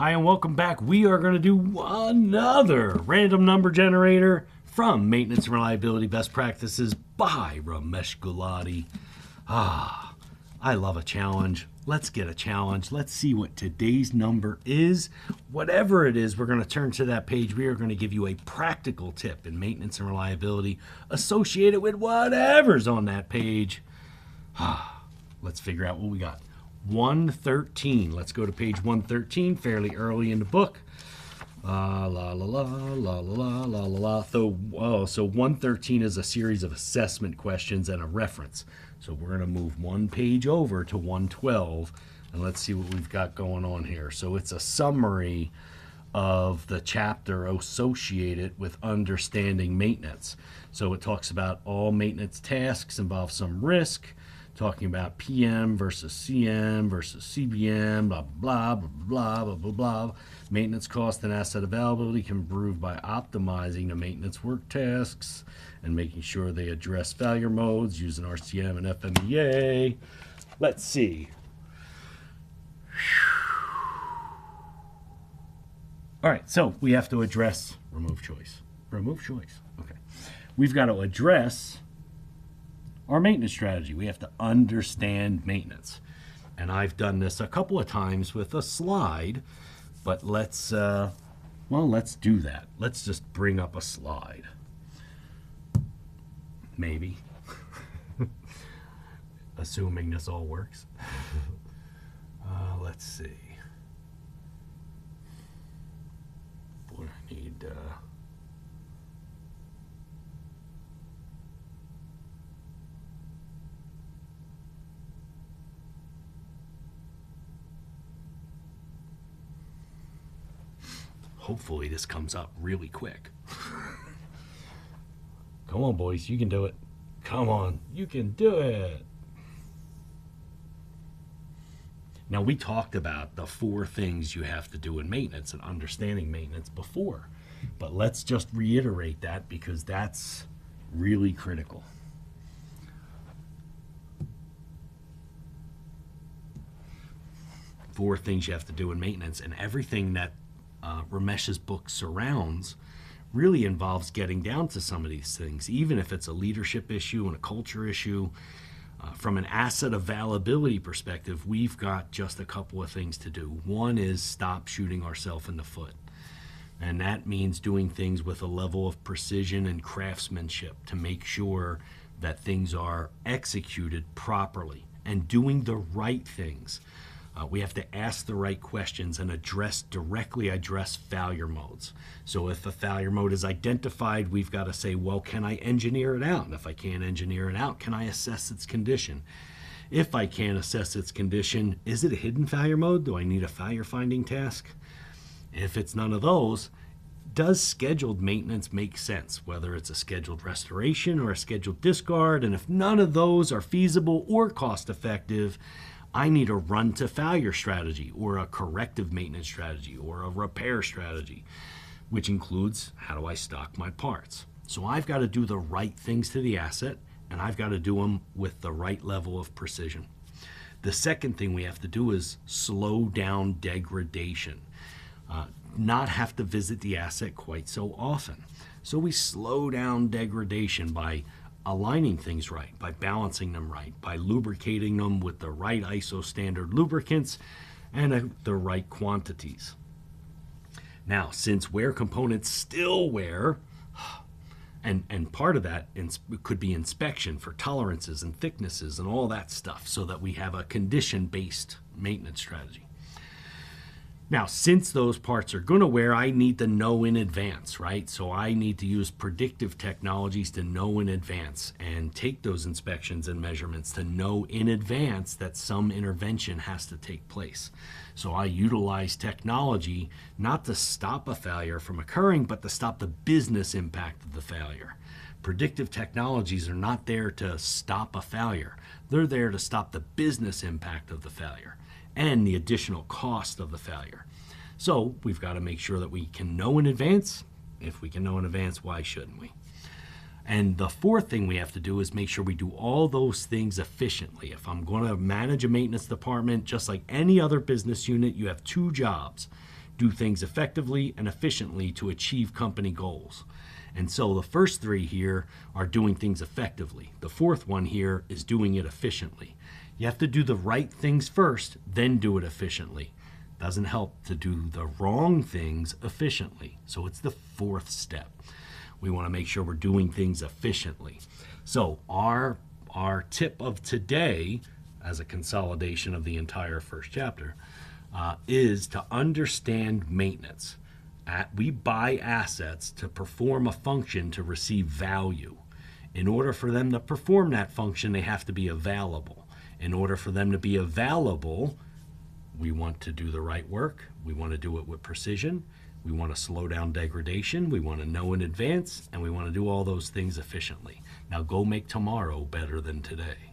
Hi and welcome back. We are going to do another random number generator from Maintenance and Reliability Best Practices by Ramesh Gulati. I love a challenge. Let's get a challenge. Let's see what today's number is. Whatever it is, we're going to turn to that page. We are going to give you a practical tip in maintenance and reliability associated with whatever's on that page. Let's figure out what we got. 113. Let's go to page 113, fairly early in the book. La la la la la la la la. So 113 is a series of assessment questions and a reference. So we're going to move one page over to 112, and let's see what we've got going on here. So it's a summary of the chapter associated with understanding maintenance. So it talks about all maintenance tasks involve some risk, talking about PM versus CM versus CBM, blah, blah, blah, blah, blah, blah, blah. Maintenance cost and asset availability can improve by optimizing the maintenance work tasks and making sure they address failure modes using RCM and FMEA. Let's see. All right, so we have to address remove choice. Remove choice, okay. We've got to address our maintenance strategy. We have to understand maintenance. And I've done this a couple of times with a slide, but let's do that. Let's just bring up a slide. Maybe. Assuming this all works. Let's see. Boy, I need... Hopefully this comes up really quick. Come on, boys, you can do it. Come on, you can do it. Now, we talked about the 4 things you have to do in maintenance and understanding maintenance before, but let's just reiterate that because that's really critical. Four things you have to do in maintenance, and everything that Ramesh's book surrounds really involves getting down to some of these things, even if it's a leadership issue and a culture issue. From an asset availability perspective, we've got just a couple of things to do. One is stop shooting ourselves in the foot. And that means doing things with a level of precision and craftsmanship to make sure that things are executed properly and doing the right things. We have to ask the right questions and directly address failure modes. So if a failure mode is identified, we've got to say, well, can I engineer it out? And if I can't engineer it out, can I assess its condition? If I can't assess its condition, is it a hidden failure mode? Do I need a failure finding task? If it's none of those, does scheduled maintenance make sense, whether it's a scheduled restoration or a scheduled discard? And if none of those are feasible or cost effective, I need a run to failure strategy or a corrective maintenance strategy or a repair strategy, which includes how do I stock my parts? So I've got to do the right things to the asset, and I've got to do them with the right level of precision. The second thing we have to do is slow down degradation, not have to visit the asset quite so often. So we slow down degradation by aligning things right, by balancing them right, by lubricating them with the right ISO standard lubricants and the right quantities. Now, since wear components still wear, and part of that could be inspection for tolerances and thicknesses and all that stuff, so that we have a condition-based maintenance strategy. Now, since those parts are going to wear, I need to know in advance, right? So I need to use predictive technologies to know in advance and take those inspections and measurements to know in advance that some intervention has to take place. So I utilize technology not to stop a failure from occurring, but to stop the business impact of the failure. Predictive technologies are not there to stop a failure. They're there to stop the business impact of the failure and the additional cost of the failure. So we've got to make sure that we can know in advance. If we can know in advance, why shouldn't we? And the fourth thing we have to do is make sure we do all those things efficiently. If I'm going to manage a maintenance department, just like any other business unit, you have two jobs: do things effectively and efficiently to achieve company goals. And so the first three here are doing things effectively. The fourth one here is doing it efficiently. You have to do the right things first, then do it efficiently. Doesn't help to do the wrong things efficiently. So it's the fourth step. We want to make sure we're doing things efficiently. So our tip of today, as a consolidation of the entire first chapter, is to understand maintenance. We buy assets to perform a function to receive value. In order for them to perform that function, they have to be available. In order for them to be available, we want to do the right work. We want to do it with precision. We want to slow down degradation. We want to know in advance, and we want to do all those things efficiently. Now go make tomorrow better than today.